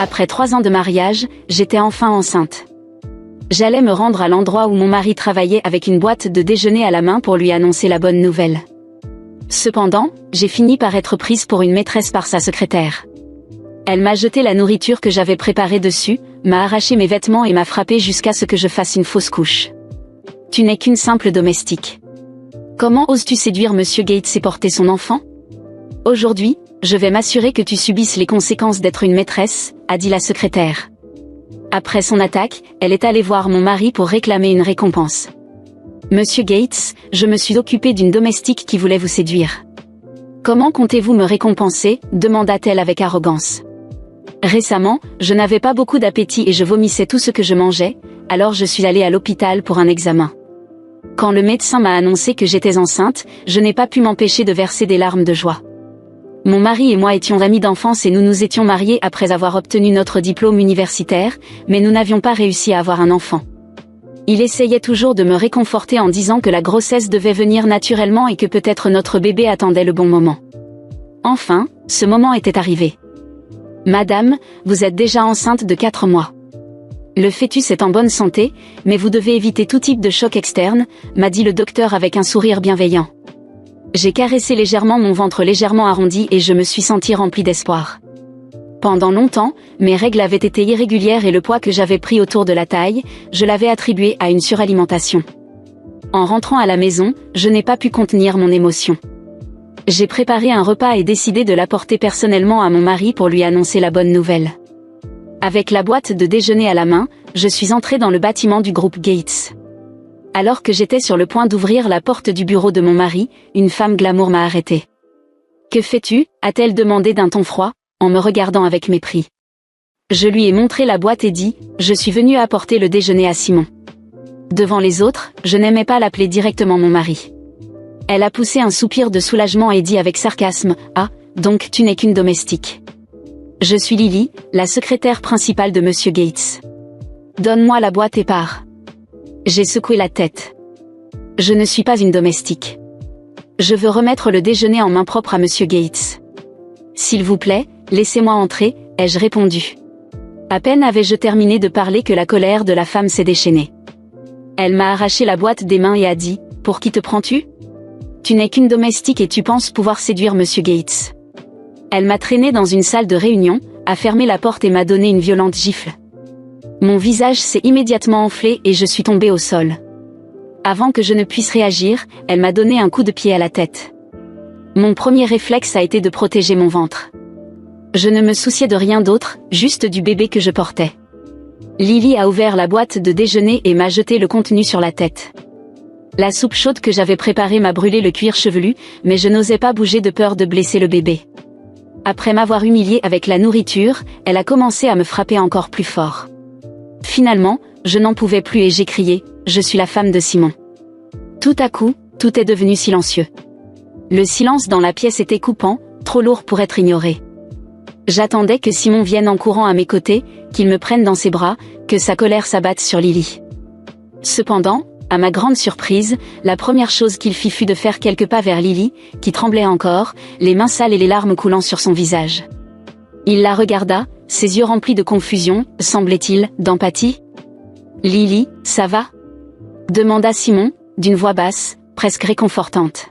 Après 3 ans de mariage, j'étais enfin enceinte. J'allais me rendre à l'endroit où mon mari travaillait avec une boîte de déjeuner à la main pour lui annoncer la bonne nouvelle. Cependant, j'ai fini par être prise pour une maîtresse par sa secrétaire. Elle m'a jeté la nourriture que j'avais préparée dessus, m'a arraché mes vêtements et m'a frappée jusqu'à ce que je fasse une fausse couche. Tu n'es qu'une simple domestique. Comment oses-tu séduire Monsieur Gates et porter son enfant? Aujourd'hui, je vais m'assurer que tu subisses les conséquences d'être une maîtresse, a dit la secrétaire. Après son attaque, elle est allée voir mon mari pour réclamer une récompense. Monsieur Gates, je me suis occupée d'une domestique qui voulait vous séduire. Comment comptez-vous me récompenser? Demanda-t-elle avec arrogance. Récemment, je n'avais pas beaucoup d'appétit et je vomissais tout ce que je mangeais, alors je suis allée à l'hôpital pour un examen. Quand le médecin m'a annoncé que j'étais enceinte, je n'ai pas pu m'empêcher de verser des larmes de joie. Mon mari et moi étions amis d'enfance et nous nous étions mariés après avoir obtenu notre diplôme universitaire, mais nous n'avions pas réussi à avoir un enfant. Il essayait toujours de me réconforter en disant que la grossesse devait venir naturellement et que peut-être notre bébé attendait le bon moment. Enfin, ce moment était arrivé. Madame, vous êtes déjà enceinte de 4 mois. Le fœtus est en bonne santé, mais vous devez éviter tout type de choc externe, m'a dit le docteur avec un sourire bienveillant. J'ai caressé légèrement mon ventre légèrement arrondi et je me suis sentie remplie d'espoir. Pendant longtemps, mes règles avaient été irrégulières et le poids que j'avais pris autour de la taille, je l'avais attribué à une suralimentation. En rentrant à la maison, je n'ai pas pu contenir mon émotion. J'ai préparé un repas et décidé de l'apporter personnellement à mon mari pour lui annoncer la bonne nouvelle. Avec la boîte de déjeuner à la main, je suis entrée dans le bâtiment du groupe Gates. Alors que j'étais sur le point d'ouvrir la porte du bureau de mon mari, une femme glamour m'a arrêtée. « Que fais-tu » a-t-elle demandé d'un ton froid, en me regardant avec mépris. Je lui ai montré la boîte et dit « Je suis venue apporter le déjeuner à Simon ». Devant les autres, je n'aimais pas l'appeler directement mon mari. Elle a poussé un soupir de soulagement et dit avec sarcasme « Ah, donc tu n'es qu'une domestique. Je suis Lily, la secrétaire principale de Monsieur Gates. Donne-moi la boîte et pars. » J'ai secoué la tête. Je ne suis pas une domestique. Je veux remettre le déjeuner en main propre à Monsieur Gates. S'il vous plaît, laissez-moi entrer, ai-je répondu. À peine avais-je terminé de parler que la colère de la femme s'est déchaînée. Elle m'a arraché la boîte des mains et a dit « Pour qui te prends-tu? Tu n'es qu'une domestique et tu penses pouvoir séduire Monsieur Gates. » Elle m'a traîné dans une salle de réunion, a fermé la porte et m'a donné une violente gifle. Mon visage s'est immédiatement enflé et je suis tombée au sol. Avant que je ne puisse réagir, elle m'a donné un coup de pied à la tête. Mon premier réflexe a été de protéger mon ventre. Je ne me souciais de rien d'autre, juste du bébé que je portais. Lily a ouvert la boîte de déjeuner et m'a jeté le contenu sur la tête. La soupe chaude que j'avais préparée m'a brûlé le cuir chevelu, mais je n'osais pas bouger de peur de blesser le bébé. Après m'avoir humiliée avec la nourriture, elle a commencé à me frapper encore plus fort. Finalement, je n'en pouvais plus et j'ai crié « Je suis la femme de Simon ». Tout à coup, tout est devenu silencieux. Le silence dans la pièce était coupant, trop lourd pour être ignoré. J'attendais que Simon vienne en courant à mes côtés, qu'il me prenne dans ses bras, que sa colère s'abatte sur Lily. Cependant, à ma grande surprise, la première chose qu'il fit fut de faire quelques pas vers Lily, qui tremblait encore, les mains sales et les larmes coulant sur son visage. Il la regarda, ses yeux remplis de confusion, semblait-il, d'empathie. « Lily, ça va ?» demanda Simon, d'une voix basse, presque réconfortante.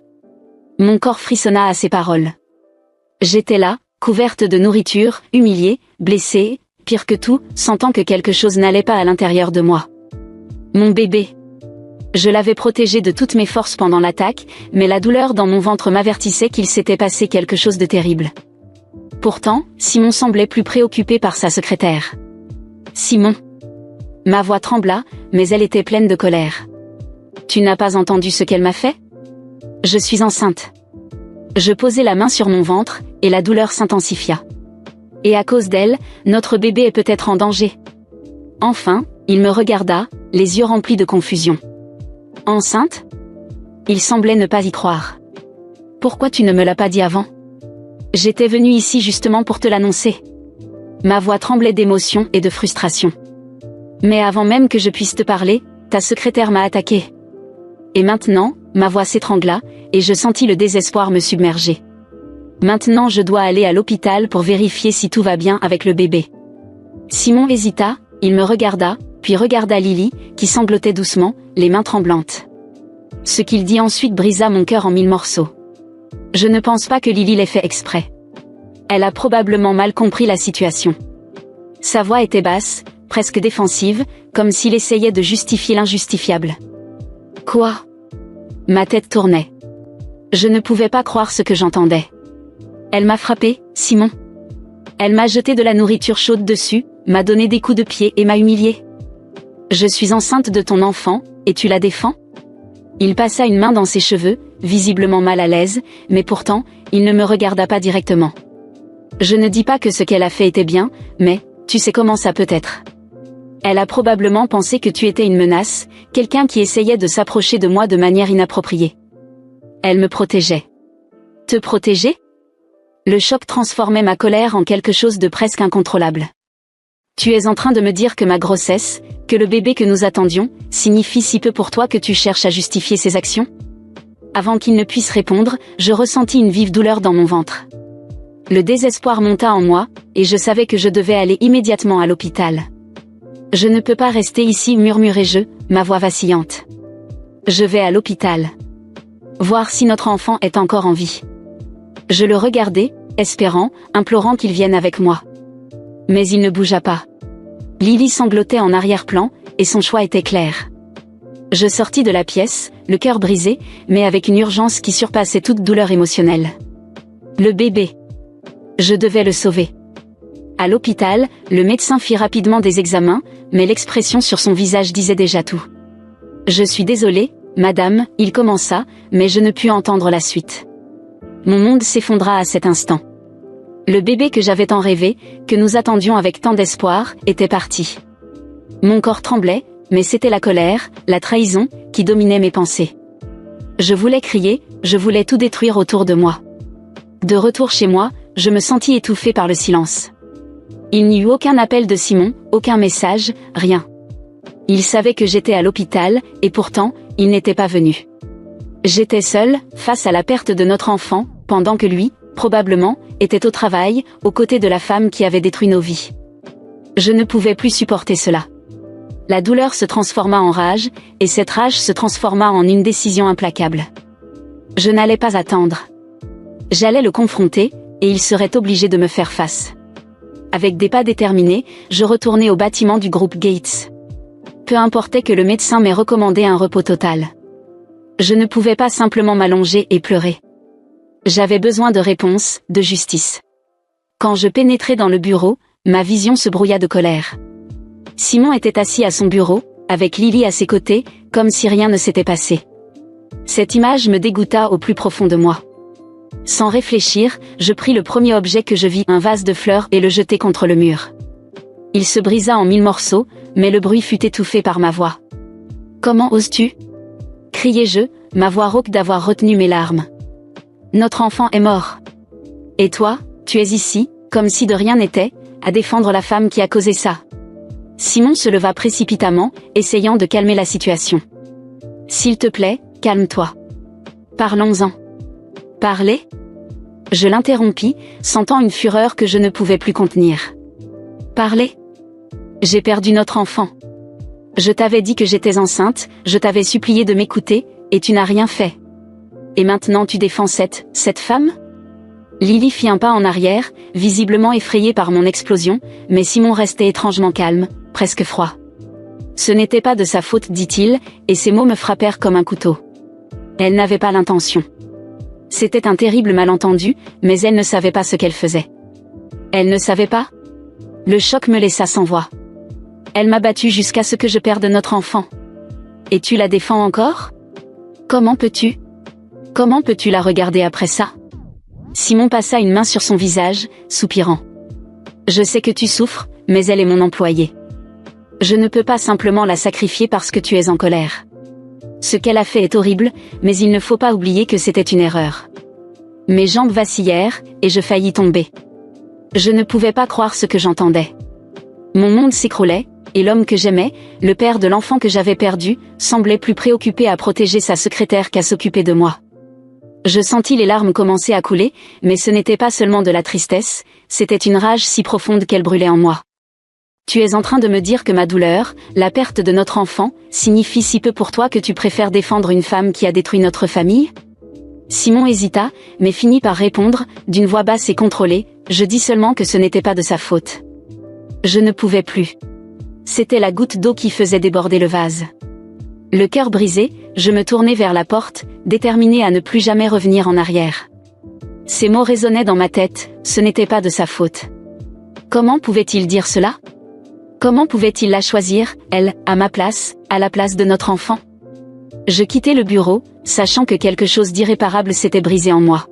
Mon corps frissonna à ces paroles. J'étais là, couverte de nourriture, humiliée, blessée, pire que tout, sentant que quelque chose n'allait pas à l'intérieur de moi. Mon bébé. Je l'avais protégé de toutes mes forces pendant l'attaque, mais la douleur dans mon ventre m'avertissait qu'il s'était passé quelque chose de terrible. Pourtant, Simon semblait plus préoccupé par sa secrétaire. « Simon !» Ma voix trembla, mais elle était pleine de colère. « Tu n'as pas entendu ce qu'elle m'a fait ? Je suis enceinte. » Je posai la main sur mon ventre, et la douleur s'intensifia. Et à cause d'elle, notre bébé est peut-être en danger. Enfin, il me regarda, les yeux remplis de confusion. « Enceinte ? » Il semblait ne pas y croire. « Pourquoi tu ne me l'as pas dit avant ? J'étais venue ici justement pour te l'annoncer. » Ma voix tremblait d'émotion et de frustration. « Mais avant même que je puisse te parler, ta secrétaire m'a attaqué. » Et maintenant, ma voix s'étrangla, et je sentis le désespoir me submerger. Maintenant je dois aller à l'hôpital pour vérifier si tout va bien avec le bébé. Simon hésita, il me regarda, puis regarda Lily, qui sanglotait doucement, les mains tremblantes. Ce qu'il dit ensuite brisa mon cœur en 1000 morceaux. Je ne pense pas que Lily l'ait fait exprès. Elle a probablement mal compris la situation. Sa voix était basse, presque défensive, comme s'il essayait de justifier l'injustifiable. Quoi? Ma tête tournait. Je ne pouvais pas croire ce que j'entendais. Elle m'a frappé, Simon. Elle m'a jeté de la nourriture chaude dessus, m'a donné des coups de pied et m'a humilié. Je suis enceinte de ton enfant, et tu la défends? Il passa une main dans ses cheveux, visiblement mal à l'aise, mais pourtant, il ne me regarda pas directement. Je ne dis pas que ce qu'elle a fait était bien, mais, tu sais comment ça peut être. Elle a probablement pensé que tu étais une menace, quelqu'un qui essayait de s'approcher de moi de manière inappropriée. Elle me protégeait. Te protéger? Le choc transformait ma colère en quelque chose de presque incontrôlable. Tu es en train de me dire que ma grossesse, que le bébé que nous attendions, signifie si peu pour toi que tu cherches à justifier ces actions? Avant qu'il ne puisse répondre, je ressentis une vive douleur dans mon ventre. Le désespoir monta en moi, et je savais que je devais aller immédiatement à l'hôpital. Je ne peux pas rester ici, murmurai-je, ma voix vacillante. Je vais à l'hôpital. Voir si notre enfant est encore en vie. Je le regardai, espérant, implorant qu'il vienne avec moi. Mais il ne bougea pas. Lily sanglotait en arrière-plan, et son choix était clair. Je sortis de la pièce, le cœur brisé, mais avec une urgence qui surpassait toute douleur émotionnelle. Le bébé. Je devais le sauver. À l'hôpital, le médecin fit rapidement des examens, mais l'expression sur son visage disait déjà tout. Je suis désolé, madame, il commença, mais je ne pus entendre la suite. Mon monde s'effondra à cet instant. Le bébé que j'avais tant rêvé, que nous attendions avec tant d'espoir, était parti. Mon corps tremblait, mais c'était la colère, la trahison, qui dominait mes pensées. Je voulais crier, je voulais tout détruire autour de moi. De retour chez moi, je me sentis étouffée par le silence. Il n'y eut aucun appel de Simon, aucun message, rien. Il savait que j'étais à l'hôpital, et pourtant, il n'était pas venu. J'étais seule, face à la perte de notre enfant, pendant que lui, probablement, était au travail, aux côtés de la femme qui avait détruit nos vies. Je ne pouvais plus supporter cela. La douleur se transforma en rage, et cette rage se transforma en une décision implacable. Je n'allais pas attendre. J'allais le confronter, et il serait obligé de me faire face. Avec des pas déterminés, je retournai au bâtiment du groupe Gates. Peu importait que le médecin m'ait recommandé un repos total. Je ne pouvais pas simplement m'allonger et pleurer. J'avais besoin de réponses, de justice. Quand je pénétrai dans le bureau, ma vision se brouilla de colère. Simon était assis à son bureau, avec Lily à ses côtés, comme si rien ne s'était passé. Cette image me dégoûta au plus profond de moi. Sans réfléchir, je pris le premier objet que je vis, un vase de fleurs, et le jetai contre le mur. Il se brisa en 1000 morceaux, mais le bruit fut étouffé par ma voix. « Comment oses-tu » criai-je, ma voix rauque d'avoir retenu mes larmes. « Notre enfant est mort. Et toi, tu es ici, comme si de rien n'était, à défendre la femme qui a causé ça. » Simon se leva précipitamment, essayant de calmer la situation. « S'il te plaît, calme-toi. Parlons-en. » « Parler ?» Je l'interrompis, sentant une fureur que je ne pouvais plus contenir. « Parler ? J'ai perdu notre enfant. Je t'avais dit que j'étais enceinte, je t'avais supplié de m'écouter, et tu n'as rien fait. Et maintenant tu défends cette femme ?» Lily fit un pas en arrière, visiblement effrayée par mon explosion, mais Simon restait étrangement calme, presque froid. « Ce n'était pas de sa faute, dit-il, et ses mots me frappèrent comme un couteau. Elle n'avait pas l'intention. C'était un terrible malentendu, mais elle ne savait pas ce qu'elle faisait. Elle ne savait pas ? Le choc me laissa sans voix. Elle m'a battue jusqu'à ce que je perde notre enfant. Et tu la défends encore ? Comment peux-tu ? Comment peux-tu la regarder après ça ? Simon passa une main sur son visage, soupirant. Je sais que tu souffres, mais elle est mon employée. Je ne peux pas simplement la sacrifier parce que tu es en colère. Ce qu'elle a fait est horrible, mais il ne faut pas oublier que c'était une erreur. Mes jambes vacillèrent, et je faillis tomber. Je ne pouvais pas croire ce que j'entendais. Mon monde s'écroulait, et l'homme que j'aimais, le père de l'enfant que j'avais perdu, semblait plus préoccupé à protéger sa secrétaire qu'à s'occuper de moi. Je sentis les larmes commencer à couler, mais ce n'était pas seulement de la tristesse, c'était une rage si profonde qu'elle brûlait en moi. Tu es en train de me dire que ma douleur, la perte de notre enfant, signifie si peu pour toi que tu préfères défendre une femme qui a détruit notre famille? Simon hésita, mais finit par répondre, d'une voix basse et contrôlée, je dis seulement que ce n'était pas de sa faute. Je ne pouvais plus. C'était la goutte d'eau qui faisait déborder le vase. Le cœur brisé, je me tournai vers la porte, déterminée à ne plus jamais revenir en arrière. Ces mots résonnaient dans ma tête, ce n'était pas de sa faute. Comment pouvait-il dire cela? Comment pouvait-il la choisir, elle, à ma place, à la place de notre enfant? Je quittai le bureau, sachant que quelque chose d'irréparable s'était brisé en moi.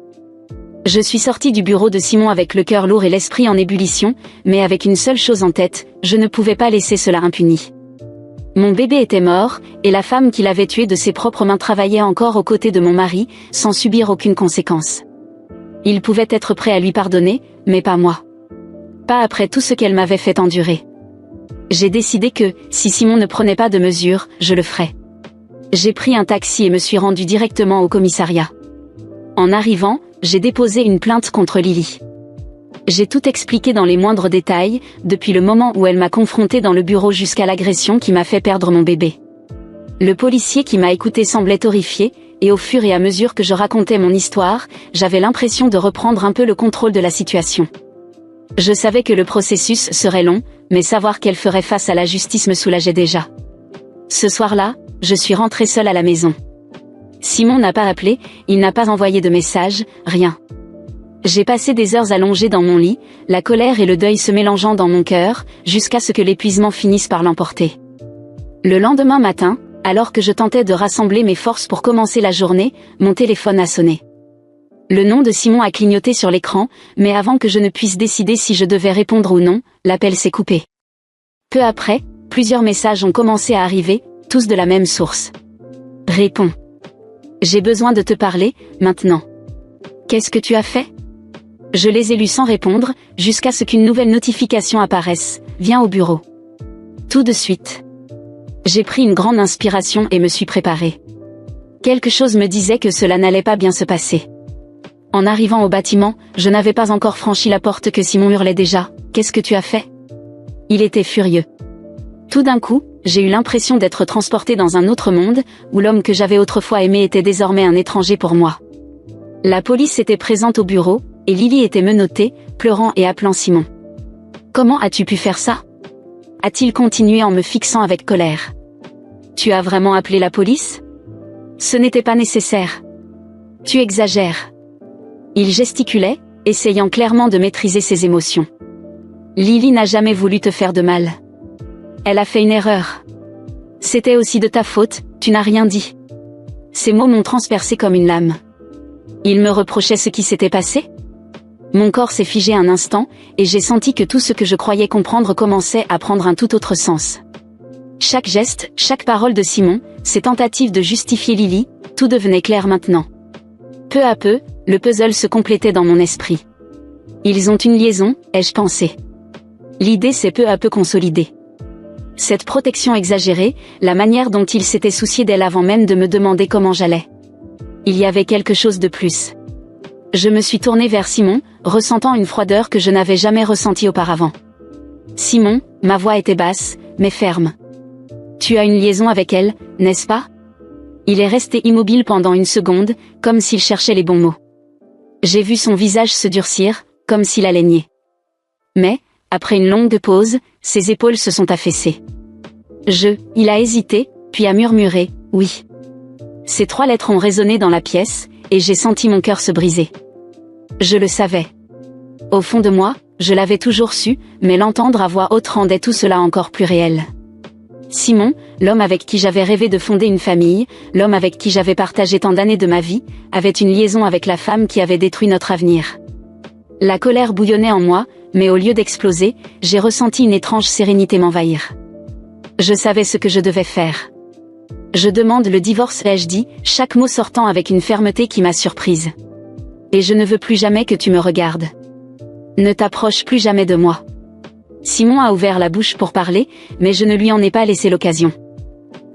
Je suis sortie du bureau de Simon avec le cœur lourd et l'esprit en ébullition, mais avec une seule chose en tête, je ne pouvais pas laisser cela impuni. Mon bébé était mort, et la femme qui l'avait tué de ses propres mains travaillait encore aux côtés de mon mari, sans subir aucune conséquence. Il pouvait être prêt à lui pardonner, mais pas moi. Pas après tout ce qu'elle m'avait fait endurer. J'ai décidé que, si Simon ne prenait pas de mesures, je le ferais. J'ai pris un taxi et me suis rendue directement au commissariat. En arrivant, j'ai déposé une plainte contre Lily. J'ai tout expliqué dans les moindres détails, depuis le moment où elle m'a confrontée dans le bureau jusqu'à l'agression qui m'a fait perdre mon bébé. Le policier qui m'a écouté semblait horrifié, et au fur et à mesure que je racontais mon histoire, j'avais l'impression de reprendre un peu le contrôle de la situation. Je savais que le processus serait long, mais savoir qu'elle ferait face à la justice me soulageait déjà. Ce soir-là, je suis rentrée seule à la maison. Simon n'a pas appelé, il n'a pas envoyé de message, rien. J'ai passé des heures allongée dans mon lit, la colère et le deuil se mélangeant dans mon cœur, jusqu'à ce que l'épuisement finisse par l'emporter. Le lendemain matin, alors que je tentais de rassembler mes forces pour commencer la journée, mon téléphone a sonné. Le nom de Simon a clignoté sur l'écran, mais avant que je ne puisse décider si je devais répondre ou non, l'appel s'est coupé. Peu après, plusieurs messages ont commencé à arriver, tous de la même source. Réponds. J'ai besoin de te parler, maintenant. Qu'est-ce que tu as fait? Je les ai lus sans répondre, jusqu'à ce qu'une nouvelle notification apparaisse. Viens au bureau. Tout de suite. J'ai pris une grande inspiration et me suis préparée. Quelque chose me disait que cela n'allait pas bien se passer. En arrivant au bâtiment, je n'avais pas encore franchi la porte que Simon hurlait déjà. Qu'est-ce que tu as fait? Il était furieux. Tout d'un coup, j'ai eu l'impression d'être transportée dans un autre monde, où l'homme que j'avais autrefois aimé était désormais un étranger pour moi. La police était présente au bureau, et Lily était menottée, pleurant et appelant Simon. Comment as-tu pu faire ça? A-t-il continué en me fixant avec colère. Tu as vraiment appelé la police? Ce n'était pas nécessaire. Tu exagères. Il gesticulait, essayant clairement de maîtriser ses émotions. Lily n'a jamais voulu te faire de mal. Elle a fait une erreur. C'était aussi de ta faute, tu n'as rien dit. Ces mots m'ont transpercé comme une lame. Il me reprochait ce qui s'était passé? Mon corps s'est figé un instant, et j'ai senti que tout ce que je croyais comprendre commençait à prendre un tout autre sens. Chaque geste, chaque parole de Simon, ses tentatives de justifier Lily, tout devenait clair maintenant. Peu à peu, le puzzle se complétait dans mon esprit. Ils ont une liaison, ai-je pensé. L'idée s'est peu à peu consolidée. Cette protection exagérée, la manière dont il s'était soucié d'elle avant même de me demander comment j'allais. Il y avait quelque chose de plus. Je me suis tournée vers Simon, ressentant une froideur que je n'avais jamais ressentie auparavant. Simon, ma voix était basse, mais ferme. Tu as une liaison avec elle, n'est-ce pas? Il est resté immobile pendant une seconde, comme s'il cherchait les bons mots. J'ai vu son visage se durcir, comme s'il allait nier. Mais, après une longue pause, ses épaules se sont affaissées. Il a hésité, puis a murmuré, oui. Ces 3 lettres ont résonné dans la pièce, et j'ai senti mon cœur se briser. Je le savais. Au fond de moi, je l'avais toujours su, mais l'entendre à voix haute rendait tout cela encore plus réel. Simon, l'homme avec qui j'avais rêvé de fonder une famille, l'homme avec qui j'avais partagé tant d'années de ma vie, avait une liaison avec la femme qui avait détruit notre avenir. La colère bouillonnait en moi, mais au lieu d'exploser, j'ai ressenti une étrange sérénité m'envahir. Je savais ce que je devais faire. Je demande le divorce, ai-je dit, chaque mot sortant avec une fermeté qui m'a surprise. Et je ne veux plus jamais que tu me regardes. Ne t'approche plus jamais de moi. Simon a ouvert la bouche pour parler, mais je ne lui en ai pas laissé l'occasion.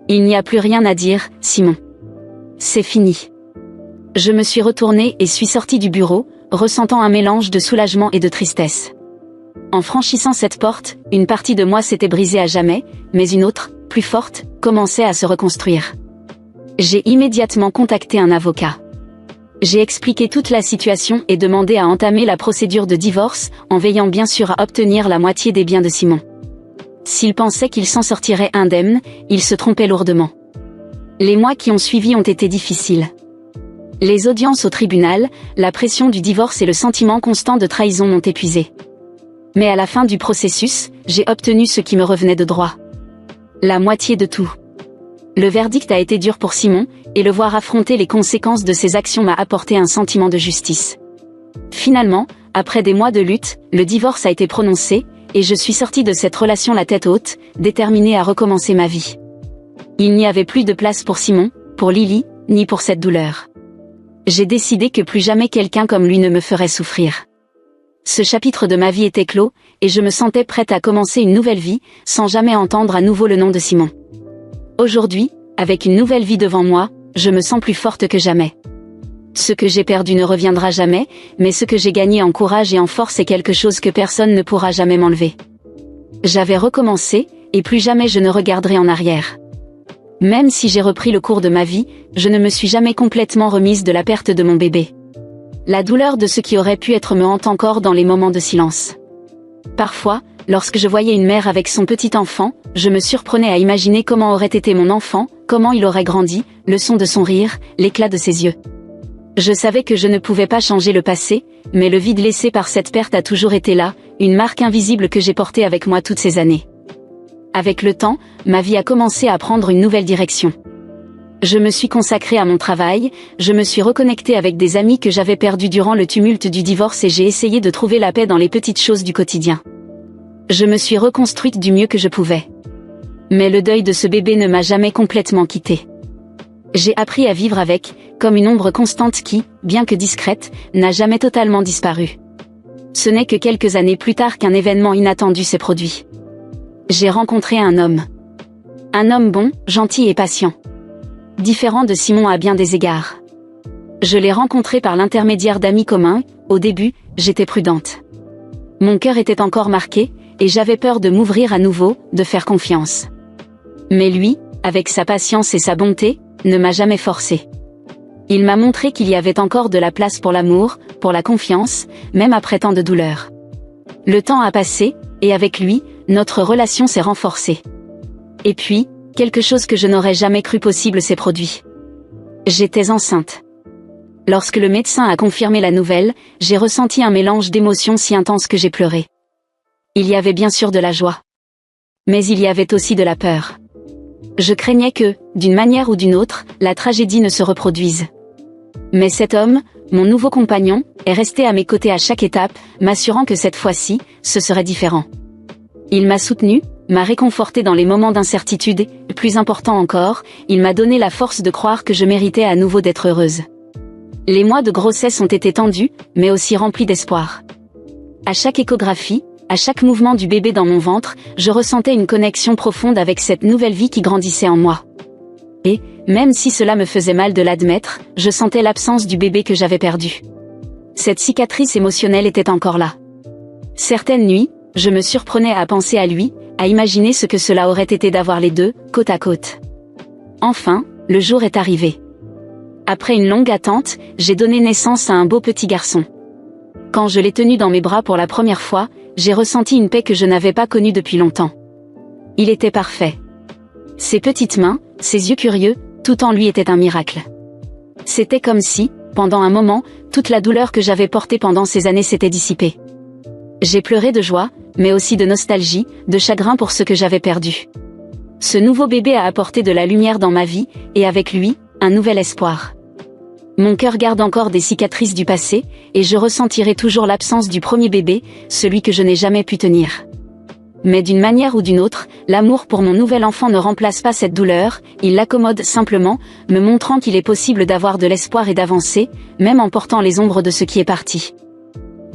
Il n'y a plus rien à dire, Simon. C'est fini. Je me suis retournée et suis sortie du bureau, ressentant un mélange de soulagement et de tristesse. En franchissant cette porte, une partie de moi s'était brisée à jamais, mais une autre, plus forte, commençait à se reconstruire. J'ai immédiatement contacté un avocat. J'ai expliqué toute la situation et demandé à entamer la procédure de divorce, en veillant bien sûr à obtenir la moitié des biens de Simon. S'il pensait qu'il s'en sortirait indemne, il se trompait lourdement. Les mois qui ont suivi ont été difficiles. Les audiences au tribunal, la pression du divorce et le sentiment constant de trahison m'ont épuisé. Mais à la fin du processus, j'ai obtenu ce qui me revenait de droit. La moitié de tout. Le verdict a été dur pour Simon, et le voir affronter les conséquences de ses actions m'a apporté un sentiment de justice. Finalement, après des mois de lutte, le divorce a été prononcé, et je suis sortie de cette relation la tête haute, déterminée à recommencer ma vie. Il n'y avait plus de place pour Simon, pour Lily, ni pour cette douleur. J'ai décidé que plus jamais quelqu'un comme lui ne me ferait souffrir. Ce chapitre de ma vie était clos, et je me sentais prête à commencer une nouvelle vie, sans jamais entendre à nouveau le nom de Simon. Aujourd'hui, avec une nouvelle vie devant moi, je me sens plus forte que jamais. Ce que j'ai perdu ne reviendra jamais, mais ce que j'ai gagné en courage et en force est quelque chose que personne ne pourra jamais m'enlever. J'avais recommencé, et plus jamais je ne regarderai en arrière. Même si j'ai repris le cours de ma vie, je ne me suis jamais complètement remise de la perte de mon bébé. La douleur de ce qui aurait pu être me hante encore dans les moments de silence. Parfois, lorsque je voyais une mère avec son petit enfant, je me surprenais à imaginer comment aurait été mon enfant, comment il aurait grandi, le son de son rire, l'éclat de ses yeux. Je savais que je ne pouvais pas changer le passé, mais le vide laissé par cette perte a toujours été là, une marque invisible que j'ai portée avec moi toutes ces années. Avec le temps, ma vie a commencé à prendre une nouvelle direction. Je me suis consacrée à mon travail, je me suis reconnectée avec des amis que j'avais perdus durant le tumulte du divorce et j'ai essayé de trouver la paix dans les petites choses du quotidien. Je me suis reconstruite du mieux que je pouvais. Mais le deuil de ce bébé ne m'a jamais complètement quittée. J'ai appris à vivre avec, comme une ombre constante qui, bien que discrète, n'a jamais totalement disparu. Ce n'est que quelques années plus tard qu'un événement inattendu s'est produit. J'ai rencontré un homme. Un homme bon, gentil et patient. Différent de Simon à bien des égards. Je l'ai rencontré par l'intermédiaire d'amis communs, au début, j'étais prudente. Mon cœur était encore marqué, et j'avais peur de m'ouvrir à nouveau, de faire confiance. Mais lui, avec sa patience et sa bonté, ne m'a jamais forcée. Il m'a montré qu'il y avait encore de la place pour l'amour, pour la confiance, même après tant de douleur. Le temps a passé, et avec lui, notre relation s'est renforcée. Et puis, quelque chose que je n'aurais jamais cru possible s'est produit. J'étais enceinte. Lorsque le médecin a confirmé la nouvelle, j'ai ressenti un mélange d'émotions si intense que j'ai pleuré. Il y avait bien sûr de la joie. Mais il y avait aussi de la peur. Je craignais que, d'une manière ou d'une autre, la tragédie ne se reproduise. Mais cet homme, mon nouveau compagnon, est resté à mes côtés à chaque étape, m'assurant que cette fois-ci, ce serait différent. Il m'a soutenue, m'a réconforté dans les moments d'incertitude et, plus important encore, il m'a donné la force de croire que je méritais à nouveau d'être heureuse. Les mois de grossesse ont été tendus, mais aussi remplis d'espoir. À chaque échographie, à chaque mouvement du bébé dans mon ventre, je ressentais une connexion profonde avec cette nouvelle vie qui grandissait en moi. Et, même si cela me faisait mal de l'admettre, je sentais l'absence du bébé que j'avais perdu. Cette cicatrice émotionnelle était encore là. Certaines nuits, je me surprenais à penser à lui, à imaginer ce que cela aurait été d'avoir les deux, côte à côte. Enfin, le jour est arrivé. Après une longue attente, j'ai donné naissance à un beau petit garçon. Quand je l'ai tenu dans mes bras pour la première fois, j'ai ressenti une paix que je n'avais pas connue depuis longtemps. Il était parfait. Ses petites mains, ses yeux curieux, tout en lui était un miracle. C'était comme si, pendant un moment, toute la douleur que j'avais portée pendant ces années s'était dissipée. J'ai pleuré de joie, mais aussi de nostalgie, de chagrin pour ce que j'avais perdu. Ce nouveau bébé a apporté de la lumière dans ma vie, et avec lui, un nouvel espoir. Mon cœur garde encore des cicatrices du passé, et je ressentirai toujours l'absence du premier bébé, celui que je n'ai jamais pu tenir. Mais d'une manière ou d'une autre, l'amour pour mon nouvel enfant ne remplace pas cette douleur, il l'accommode simplement, me montrant qu'il est possible d'avoir de l'espoir et d'avancer, même en portant les ombres de ce qui est parti.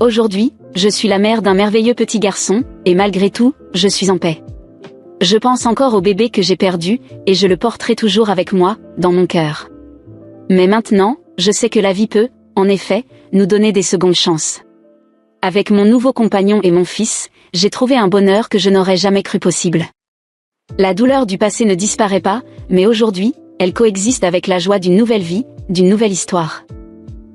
Aujourd'hui, je suis la mère d'un merveilleux petit garçon, et malgré tout, je suis en paix. Je pense encore au bébé que j'ai perdu, et je le porterai toujours avec moi, dans mon cœur. Mais maintenant, je sais que la vie peut, en effet, nous donner des secondes chances. Avec mon nouveau compagnon et mon fils, j'ai trouvé un bonheur que je n'aurais jamais cru possible. La douleur du passé ne disparaît pas, mais aujourd'hui, elle coexiste avec la joie d'une nouvelle vie, d'une nouvelle histoire.